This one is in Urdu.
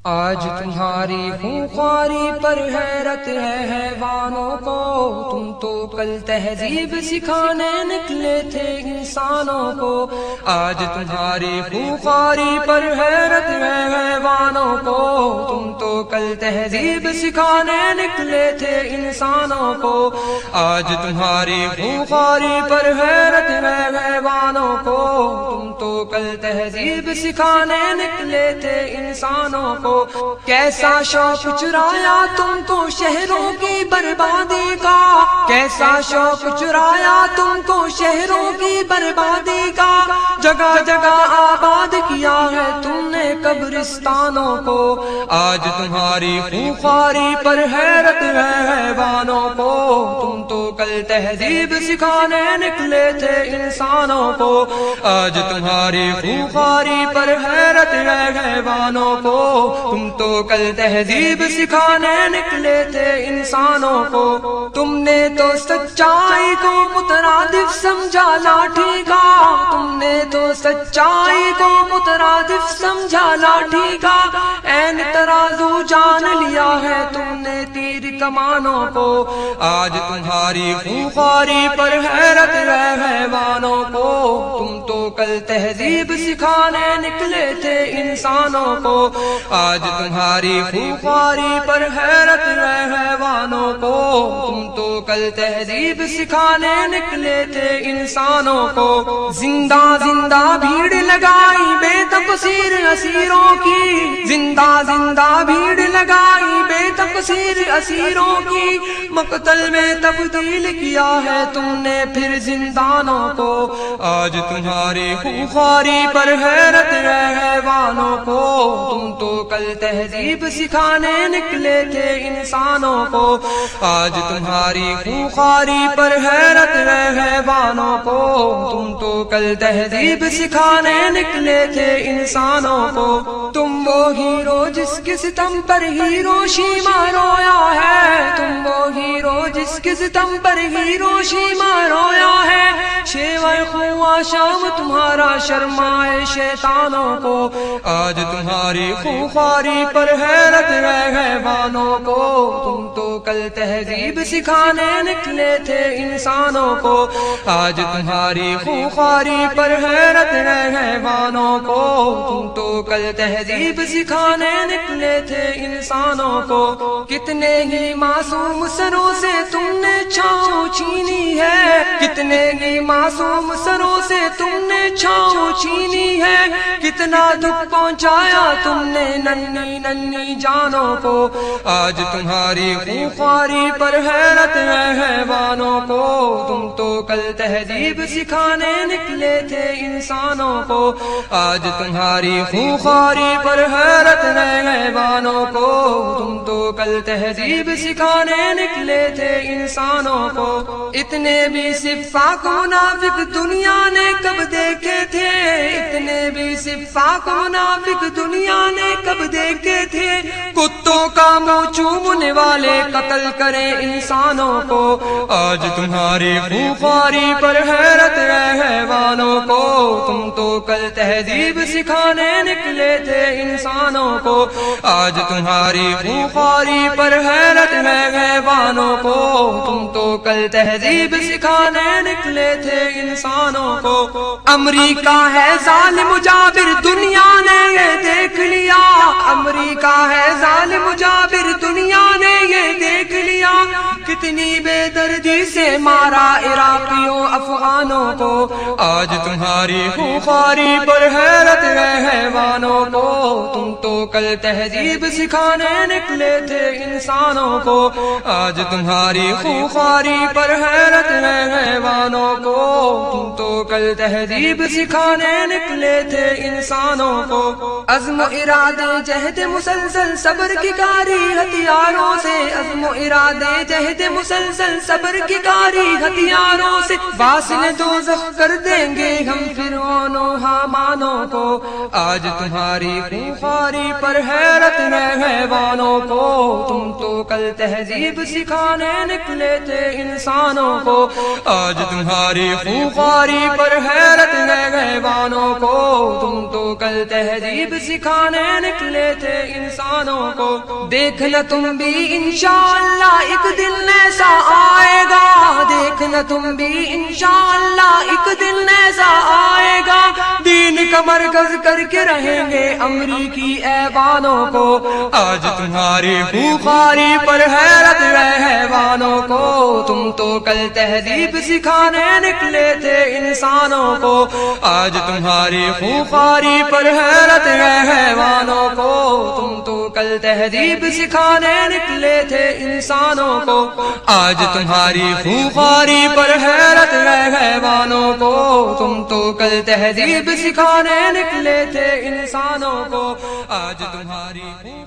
آج تمہاری خواری پر حیرت ہے حیوانوں کو، تم تو کل تہذیب سکھانے نکلے تھے انسانوں کو۔ آج تمہاری خواری پر حیرت ہے حیوانوں کو، تم تو کل تہذیب سکھانے نکلے تھے انسانوں کو۔ آج تمہاری خواری پر حیرت ہے حیوانوں کو، تم تو کل تہذیب سکھانے نکلے تھے انسانوں کو۔ کیسا شوق چرایا تم تو شہروں کی بربادی کا، کیسا شوق چرایا تم تو شہروں کی بربادی کا۔ جگہ جگہ آباد کیا ہے تم نے قبرستانوں کو۔ آج تمہاری خواری پر حیرت ہے حیوانوں کو، تم تو کل تہذیب سکھانے نکلے تھے انسانوں کو۔ آج تمہاری خواری پر حیرت ہے حیوانوں کو، تم تو کل تہذیب سکھانے نکلے تھے انسانوں کو۔ تم نے تو سچائی کو مترادف سمجھا لاٹھی کا، تم نے تو سچائی کو مترادف سمجھا لاٹھی کا۔ عین ترازو جان لیا ہے تم نے تیر کمانوں کو۔ آج تمہاری خواری پر حیرت ہے حیوانوں کو، تم تو کل تہذیب سکھانے نکلے تھے انسانوں کو۔ آج تمہاری خواری پر حیرت ہے حیوانوں کو، تم تو کل تہذیب سکھانے نکلے تھے انسانوں کو۔ زندہ زندہ بھیڑ لگائی بے تقصیر اسیروں کی، زندہ زندہ بھیڑ لگائی بے تقصیر اسیروں کی۔ مقتل میں تبدیل کیا ہے تم نے پھر زندانوں کو۔ آج تمہاری خواری پر حیرت ہے حیوانوں کو، تم تو کل تہذیب سکھانے نکلے تھے انسانوں کو۔ آج تمہاری خواری پر حیرت ہے حیوانوں کو، تم تو کل تہذیب سکھانے نکلے تھے انسانوں کو۔ تم وہ ہیرو جس کے ستم پر ہیروشیما رویا ہے، تم وہ ہیرو جس کے ستم پر ہیروشیما رویا ہے۔ شیوہ خواہ شام تمہارا شرمائے شیطانوں کو۔ آج تمہاری خواری پر حیرت ہے حیوانوں کو، تم تو کل تہذیب سکھانے نکلے تھے انسانوں کو۔ آج تمہاری خواری پر حیرت ہے حیوانوں کو، تم تو کل تہذیب سکھانے نکلے تھے انسانوں کو۔ کتنے ہی معصوم سروں سے تم نے چھاؤں چھینی ہے، کتنے ہی معصوم سروں سے تم نے چھاؤں چھینی ہے۔ کتنا دکھ پہنچایا تم نے ننھی ننھی جانوں کو۔ آج تمہاری خواری پر حیرت ہے حیوانوں کو، تم تو کل تہذیب سکھانے نکلے تھے انسانوں کو۔ آج تمہاری خواری پر حیرت ہے حیوانوں کو، تم تو کل تہذیب سکھانے نکلے تھے انسانوں کو۔ اتنے بھی صفاق منافق دنیا نے کب دیکھے تھے، اتنے بھی صفاق منافق دنیا نے کب دیکھے تھے۔ کتوں کا منہ چومنے والے قتل کرے انسانوں کو۔ آج تمہاری خواری پر حیرت ہے حیوانوں کو، تم تو کل تہذیب سکھانے نکلے تھے انسانوں کو۔ آج تمہاری خواری پر حیرت ہے حیوانوں کو، تم تو کل تہذیب سکھانے نکلے تھے انسانوں کو۔ امریکہ ہے ظالم جابر دنیا نے یہ دیکھ لیا، امریکہ ہے ظالم جابر دنیا نے یہ دیکھ لیا۔ کتنی بے دردی سے مارا عراقیوں افغانوں کو۔ آج تمہاری خواری پر حیرت ہے حیوانوں کو، تم تو کل تہذیب سکھانے نکلے تھے انسانوں کو۔ آج تمہاری خواری پر حیرت ہے حیوانوں کو، تم تو کل تہذیب سکھانے نکلے تھے انسانوں کو۔ عزم و ارادے جہد مسلسل صبر کی کاری ہتھیاروں سے، عزم و ارادے جہد مسلسل صبر کی کاری ہتھیاروں سے واصل دوزخ کر دیں گے ہم فرعون و حامانوں کو آج تمہاری خواری پر حیرت ہے حیوانوں کو تم تو کل تہذیب سکھانے نکلے تھے انسانوں کو آج تمہاری خواری پر حیرت ہے حیوانوں کو تم تو کل تہذیب سکھانے نکلے تھے انسانوں کو دیکھنا تم بھی انشاءاللہ ایک دن ایسا آئے گا دیکھنا تم بھی انشاءاللہ ایک دن ایسا آئے گا دین کا مرکز کر کے رہیں گے امریکی ایوانوں کو آج تمہاری خواری پر حیرت ہے حیوانوں کو تم تو کل تہذیب سکھانے نکلے تھے انسانوں کو آج تمہاری خواری پر حیرت ہے حیوانوں کو تم تو کل تہذیب سکھانے نکلے تھے انسانوں کو آج تمہاری خواری پر حیرت ہے حیوانوں کو تم تو کل تہذیب سکھانے نکلے تھے انسانوں کو آج تمہاری